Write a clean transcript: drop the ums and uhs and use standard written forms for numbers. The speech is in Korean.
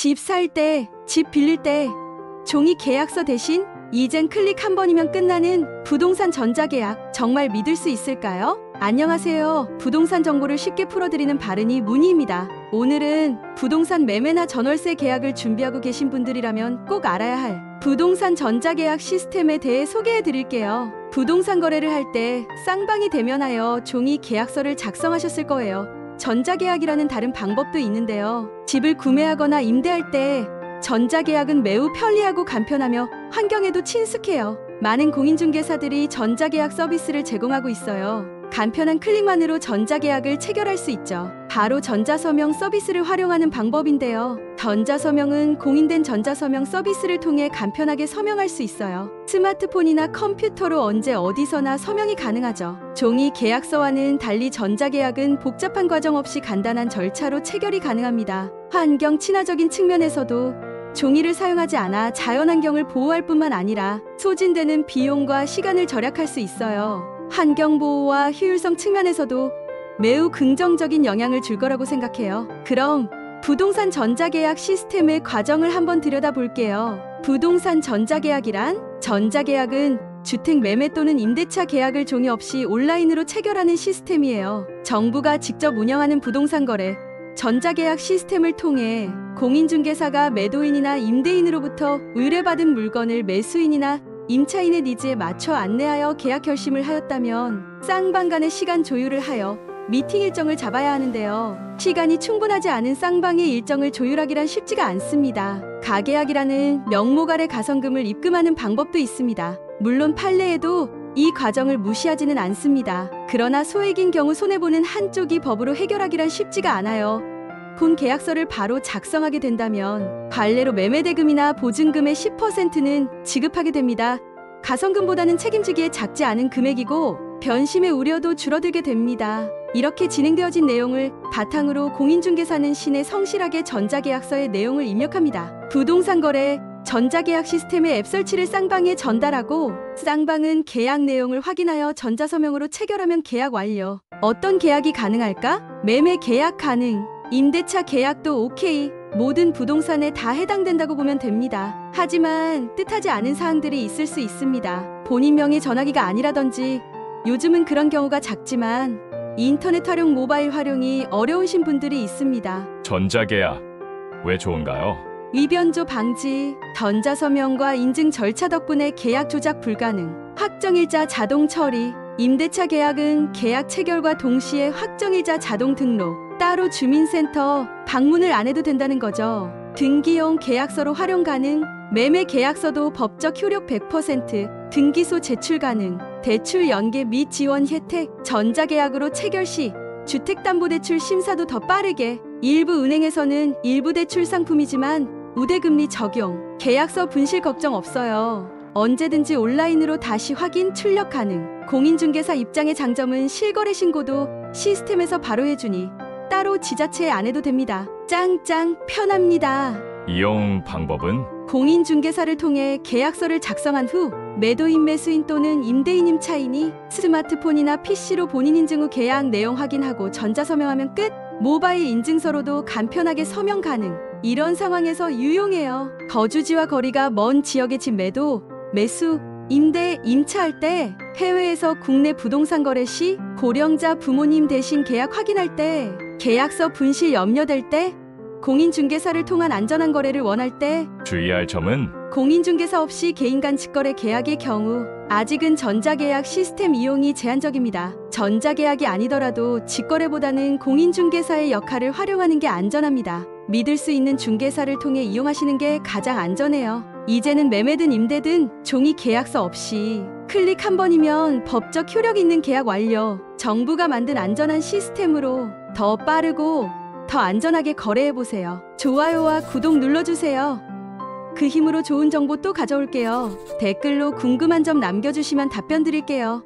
집 살 때, 집 빌릴 때 종이 계약서 대신 이젠 클릭 한 번이면 끝나는 부동산 전자계약, 정말 믿을 수 있을까요? 안녕하세요. 부동산 정보를 쉽게 풀어드리는 바른이 문희입니다. 오늘은 부동산 매매나 전월세 계약을 준비하고 계신 분들이라면 꼭 알아야 할 부동산 전자계약 시스템에 대해 소개해 드릴게요. 부동산 거래를 할 때 쌍방이 대면하여 종이 계약서를 작성하셨을 거예요. 전자계약이라는 다른 방법도 있는데요. 집을 구매하거나 임대할 때 전자계약은 매우 편리하고 간편하며 환경에도 친숙해요. 많은 공인중개사들이 전자계약 서비스를 제공하고 있어요. 간편한 클릭만으로 전자계약을 체결할 수 있죠. 바로 전자서명 서비스를 활용하는 방법인데요. 전자서명은 공인된 전자서명 서비스를 통해 간편하게 서명할 수 있어요. 스마트폰이나 컴퓨터로 언제 어디서나 서명이 가능하죠. 종이 계약서와는 달리 전자계약은 복잡한 과정 없이 간단한 절차로 체결이 가능합니다. 환경 친화적인 측면에서도 종이를 사용하지 않아 자연환경을 보호할 뿐만 아니라 소진되는 비용과 시간을 절약할 수 있어요. 환경보호와 효율성 측면에서도 매우 긍정적인 영향을 줄 거라고 생각해요. 그럼 부동산 전자계약 시스템의 과정을 한번 들여다볼게요. 부동산 전자계약이란, 전자계약은 주택 매매 또는 임대차 계약을 종이 없이 온라인으로 체결하는 시스템이에요. 정부가 직접 운영하는 부동산 거래 전자계약 시스템을 통해 공인중개사가 매도인이나 임대인으로부터 의뢰받은 물건을 매수인이나 임차인의 니즈에 맞춰 안내하여 계약 결심을 하였다면 쌍방 간의 시간 조율을 하여 미팅 일정을 잡아야 하는데요. 시간이 충분하지 않은 쌍방의 일정을 조율하기란 쉽지가 않습니다. 가계약이라는 명목 아래 가성금을 입금하는 방법도 있습니다. 물론 판례에도 이 과정을 무시하지는 않습니다. 그러나 소액인 경우 손해보는 한쪽이 법으로 해결하기란 쉽지가 않아요. 본 계약서를 바로 작성하게 된다면 관례로 매매대금이나 보증금의 10%는 지급하게 됩니다. 가성금보다는 책임지기에 작지 않은 금액이고 변심의 우려도 줄어들게 됩니다. 이렇게 진행되어진 내용을 바탕으로 공인중개사는 시내 성실하게 전자계약서의 내용을 입력합니다. 부동산 거래 전자계약 시스템의 앱 설치를 쌍방에 전달하고 쌍방은 계약 내용을 확인하여 전자서명으로 체결하면 계약 완료. 어떤 계약이 가능할까? 매매 계약 가능, 임대차 계약도 오케이. 모든 부동산에 다 해당된다고 보면 됩니다. 하지만 뜻하지 않은 사항들이 있을 수 있습니다. 본인 명의 전화기가 아니라든지, 요즘은 그런 경우가 작지만 인터넷 활용, 모바일 활용이 어려우신 분들이 있습니다. 전자계약 왜 좋은가요? 위변조 방지, 전자서명과 인증 절차 덕분에 계약 조작 불가능, 확정일자 자동 처리, 임대차 계약은 계약 체결과 동시에 확정일자 자동 등록, 따로 주민센터 방문을 안 해도 된다는 거죠. 등기용 계약서로 활용 가능, 매매 계약서도 법적 효력 100%, 등기소 제출 가능, 대출 연계 및 지원 혜택, 전자계약으로 체결 시 주택담보대출 심사도 더 빠르게, 일부 은행에서는 일부 대출 상품이지만 우대금리 적용, 계약서 분실 걱정 없어요. 언제든지 온라인으로 다시 확인, 출력 가능. 공인중개사 입장의 장점은 실거래 신고도 시스템에서 바로 해주니 따로 지자체에 안 해도 됩니다. 짱짱 편합니다. 이용 방법은? 공인중개사를 통해 계약서를 작성한 후 매도인, 매수인 또는 임대인, 임차인이 스마트폰이나 PC로 본인 인증 후 계약 내용 확인하고 전자서명하면 끝. 모바일 인증서로도 간편하게 서명 가능. 이런 상황에서 유용해요. 거주지와 거리가 먼 지역의 집 매도, 매수, 임대, 임차할 때, 해외에서 국내 부동산 거래 시, 고령자 부모님 대신 계약 확인할 때, 계약서 분실 염려될 때, 공인중개사를 통한 안전한 거래를 원할 때, 주의할 점은? 공인중개사 없이 개인 간 직거래 계약의 경우 아직은 전자계약 시스템 이용이 제한적입니다. 전자계약이 아니더라도 직거래보다는 공인중개사의 역할을 활용하는 게 안전합니다. 믿을 수 있는 중개사를 통해 이용하시는 게 가장 안전해요. 이제는 매매든 임대든 종이 계약서 없이 클릭 한 번이면 법적 효력 있는 계약 완료. 정부가 만든 안전한 시스템으로 더 빠르고 더 안전하게 거래해보세요. 좋아요와 구독 눌러주세요. 그 힘으로 좋은 정보 또 가져올게요. 댓글로 궁금한 점 남겨주시면 답변 드릴게요.